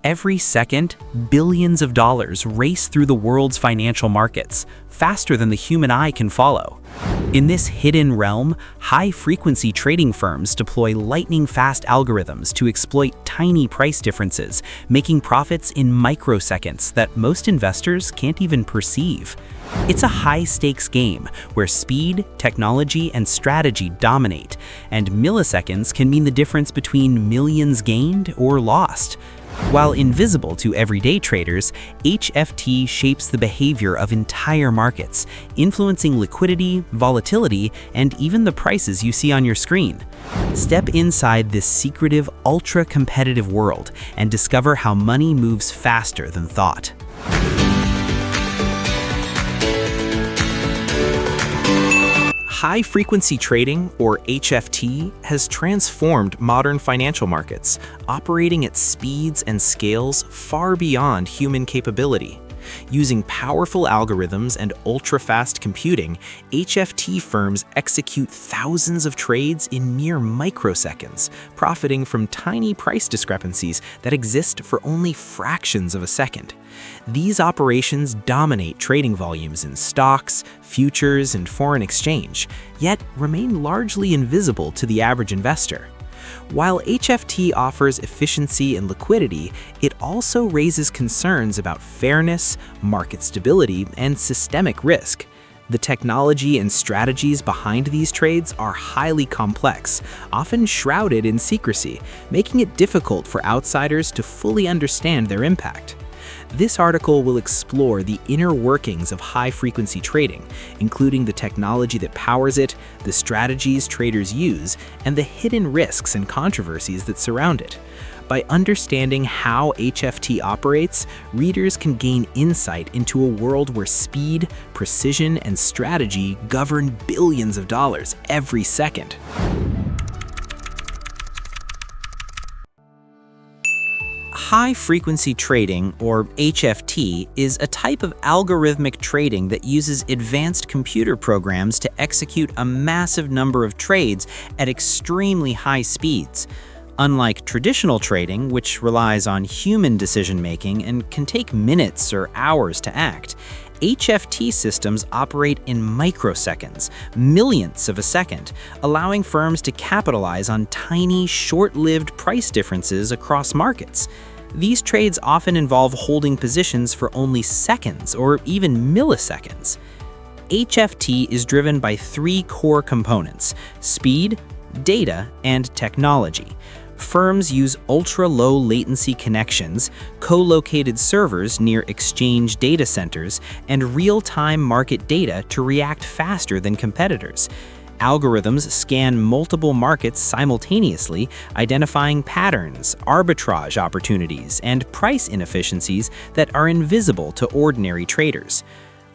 Every second, billions of dollars race through the world's financial markets, faster than the human eye can follow. In this hidden realm, high-frequency trading firms deploy lightning-fast algorithms to exploit tiny price differences, making profits in microseconds that most investors can't even perceive. It's a high-stakes game where speed, technology, and strategy dominate, and milliseconds can mean the difference between millions gained or lost. While invisible to everyday traders, HFT shapes the behavior of entire markets, influencing liquidity, volatility, and even the prices you see on your screen. Step inside this secretive, ultra-competitive world and discover how money moves faster than thought. High-frequency trading, or HFT, has transformed modern financial markets, operating at speeds and scales far beyond human capability. Using powerful algorithms and ultra-fast computing, HFT firms execute thousands of trades in mere microseconds, profiting from tiny price discrepancies that exist for only fractions of a second. These operations dominate trading volumes in stocks, futures, and foreign exchange, yet remain largely invisible to the average investor. While HFT offers efficiency and liquidity, it also raises concerns about fairness, market stability, and systemic risk. The technology and strategies behind these trades are highly complex, often shrouded in secrecy, making it difficult for outsiders to fully understand their impact. This article will explore the inner workings of high-frequency trading, including the technology that powers it, the strategies traders use, and the hidden risks and controversies that surround it. By understanding how HFT operates, readers can gain insight into a world where speed, precision, and strategy govern billions of dollars every second. High-frequency trading, or HFT, is a type of algorithmic trading that uses advanced computer programs to execute a massive number of trades at extremely high speeds. Unlike traditional trading, which relies on human decision-making and can take minutes or hours to act, HFT systems operate in microseconds, millionths of a second, allowing firms to capitalize on tiny, short-lived price differences across markets. These trades often involve holding positions for only seconds or even milliseconds. HFT is driven by three core components: speed, data, and technology. Firms use ultra-low latency connections, co-located servers near exchange data centers, and real-time market data to react faster than competitors. Algorithms scan multiple markets simultaneously, identifying patterns, arbitrage opportunities, and price inefficiencies that are invisible to ordinary traders.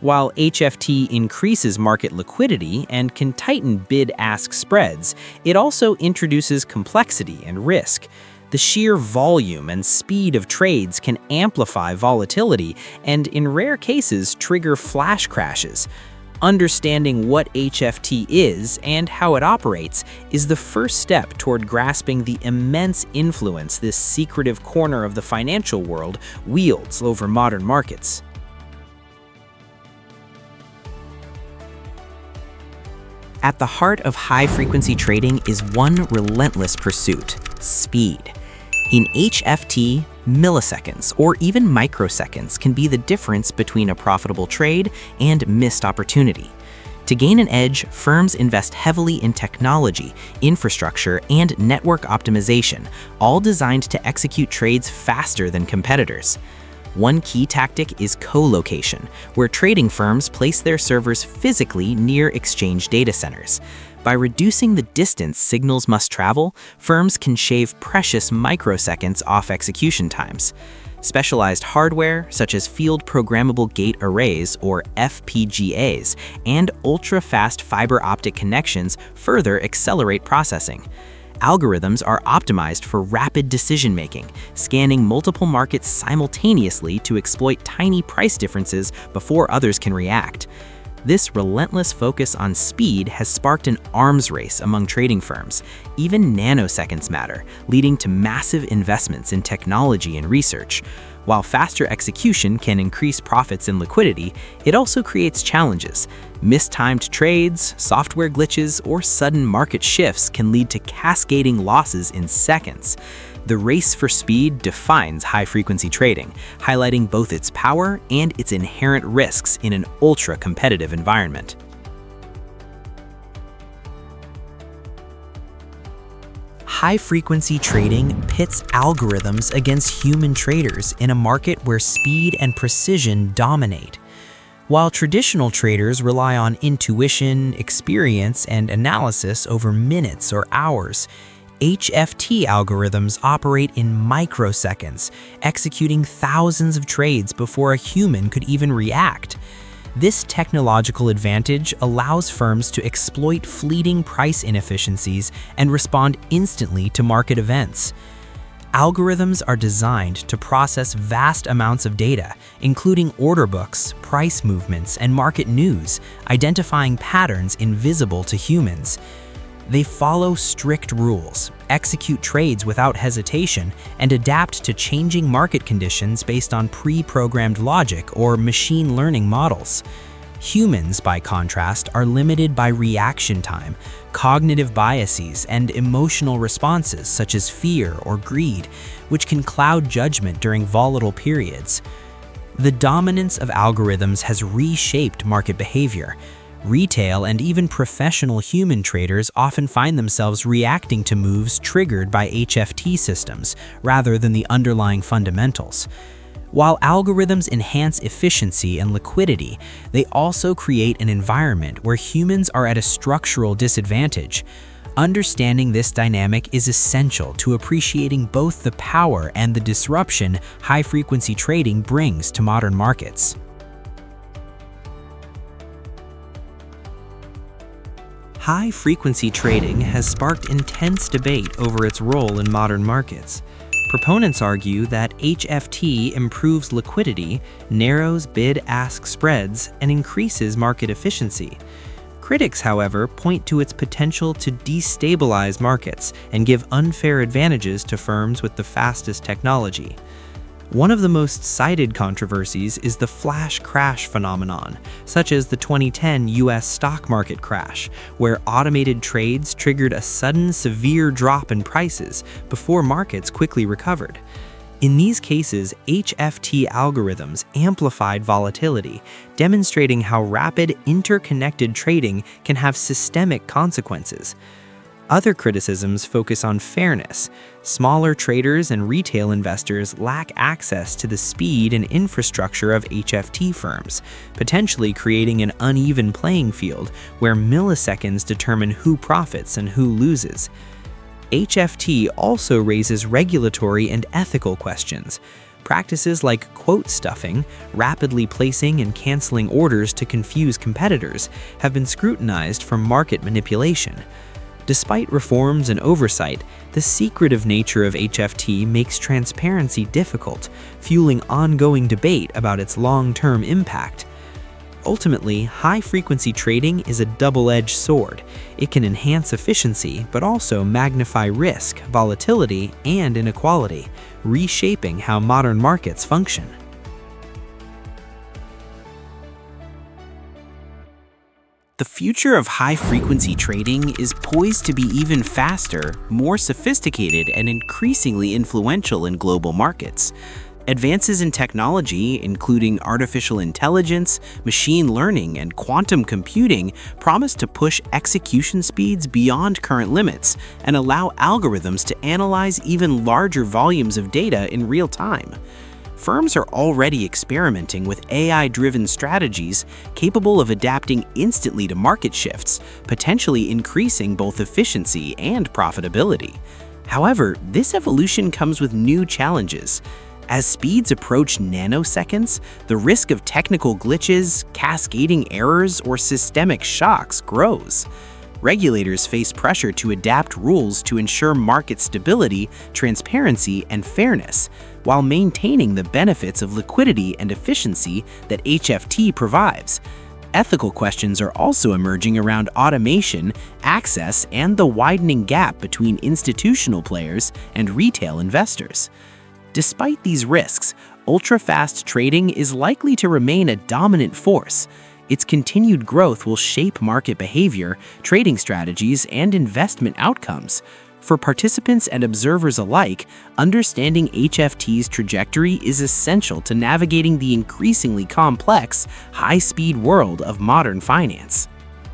While HFT increases market liquidity and can tighten bid-ask spreads, it also introduces complexity and risk. The sheer volume and speed of trades can amplify volatility and, in rare cases, trigger flash crashes. Understanding what HFT is and how it operates is the first step toward grasping the immense influence this secretive corner of the financial world wields over modern markets. At the heart of high-frequency trading is one relentless pursuit: speed. In HFT, milliseconds or even microseconds can be the difference between a profitable trade and missed opportunity. To gain an edge, firms invest heavily in technology, infrastructure, and network optimization, all designed to execute trades faster than competitors. One key tactic is co-location, where trading firms place their servers physically near exchange data centers. By reducing the distance signals must travel, firms can shave precious microseconds off execution times. Specialized hardware, such as field programmable gate arrays or FPGAs, and ultra-fast fiber optic connections further accelerate processing. Algorithms are optimized for rapid decision-making, scanning multiple markets simultaneously to exploit tiny price differences before others can react. This relentless focus on speed has sparked an arms race among trading firms. Even nanoseconds matter, leading to massive investments in technology and research. While faster execution can increase profits and liquidity, it also creates challenges. Mistimed trades, software glitches, or sudden market shifts can lead to cascading losses in seconds. The race for speed defines high-frequency trading, highlighting both its power and its inherent risks in an ultra-competitive environment. High-frequency trading pits algorithms against human traders in a market where speed and precision dominate. While traditional traders rely on intuition, experience, and analysis over minutes or hours, HFT algorithms operate in microseconds, executing thousands of trades before a human could even react. This technological advantage allows firms to exploit fleeting price inefficiencies and respond instantly to market events. Algorithms are designed to process vast amounts of data, including order books, price movements, and market news, identifying patterns invisible to humans. They follow strict rules, execute trades without hesitation, and adapt to changing market conditions based on pre-programmed logic or machine learning models. Humans, by contrast, are limited by reaction time, cognitive biases, and emotional responses such as fear or greed, which can cloud judgment during volatile periods. The dominance of algorithms has reshaped market behavior. Retail and even professional human traders often find themselves reacting to moves triggered by HFT systems rather than the underlying fundamentals. While algorithms enhance efficiency and liquidity, they also create an environment where humans are at a structural disadvantage. Understanding this dynamic is essential to appreciating both the power and the disruption high-frequency trading brings to modern markets. High-frequency trading has sparked intense debate over its role in modern markets. Proponents argue that HFT improves liquidity, narrows bid-ask spreads, and increases market efficiency. Critics, however, point to its potential to destabilize markets and give unfair advantages to firms with the fastest technology. One of the most cited controversies is the flash crash phenomenon, such as the 2010 US stock market crash, where automated trades triggered a sudden severe drop in prices before markets quickly recovered. In these cases, HFT algorithms amplified volatility, demonstrating how rapid interconnected trading can have systemic consequences. Other criticisms focus on fairness. Smaller traders and retail investors lack access to the speed and infrastructure of HFT firms, potentially creating an uneven playing field where milliseconds determine who profits and who loses. HFT also raises regulatory and ethical questions. Practices like quote stuffing, rapidly placing and canceling orders to confuse competitors, have been scrutinized for market manipulation. Despite reforms and oversight, the secretive nature of HFT makes transparency difficult, fueling ongoing debate about its long-term impact. Ultimately, high-frequency trading is a double-edged sword. It can enhance efficiency, but also magnify risk, volatility, and inequality, reshaping how modern markets function. The future of high-frequency trading is poised to be even faster, more sophisticated, and increasingly influential in global markets. Advances in technology, including artificial intelligence, machine learning, and quantum computing, promise to push execution speeds beyond current limits and allow algorithms to analyze even larger volumes of data in real time. Firms are already experimenting with AI-driven strategies capable of adapting instantly to market shifts, potentially increasing both efficiency and profitability. However, this evolution comes with new challenges. As speeds approach nanoseconds, the risk of technical glitches, cascading errors, or systemic shocks grows. Regulators face pressure to adapt rules to ensure market stability, transparency, and fairness, while maintaining the benefits of liquidity and efficiency that HFT provides. Ethical questions are also emerging around automation, access, and the widening gap between institutional players and retail investors. Despite these risks, ultra-fast trading is likely to remain a dominant force. Its continued growth will shape market behavior, trading strategies, and investment outcomes. For participants and observers alike, understanding HFT's trajectory is essential to navigating the increasingly complex, high-speed world of modern finance.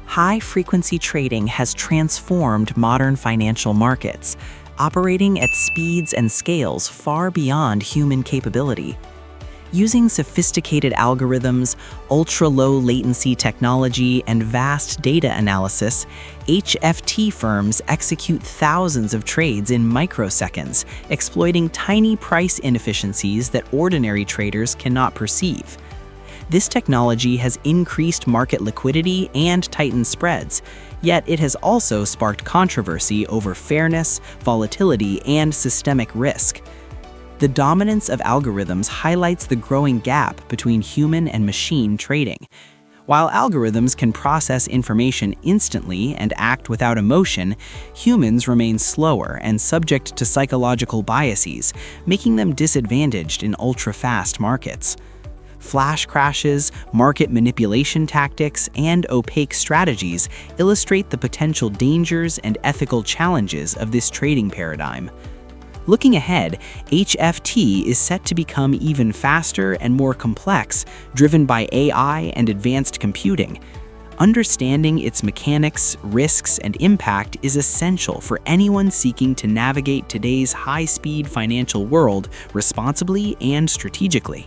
High-frequency trading has transformed modern financial markets, operating at speeds and scales far beyond human capability. Using sophisticated algorithms, ultra-low latency technology, and vast data analysis, HFT firms execute thousands of trades in microseconds, exploiting tiny price inefficiencies that ordinary traders cannot perceive. This technology has increased market liquidity and tightened spreads, yet it has also sparked controversy over fairness, volatility, and systemic risk. The dominance of algorithms highlights the growing gap between human and machine trading. While algorithms can process information instantly and act without emotion, humans remain slower and subject to psychological biases, making them disadvantaged in ultra-fast markets. Flash crashes, market manipulation tactics, and opaque strategies illustrate the potential dangers and ethical challenges of this trading paradigm. Looking ahead, HFT is set to become even faster and more complex, driven by AI and advanced computing. Understanding its mechanics, risks, and impact is essential for anyone seeking to navigate today's high-speed financial world responsibly and strategically.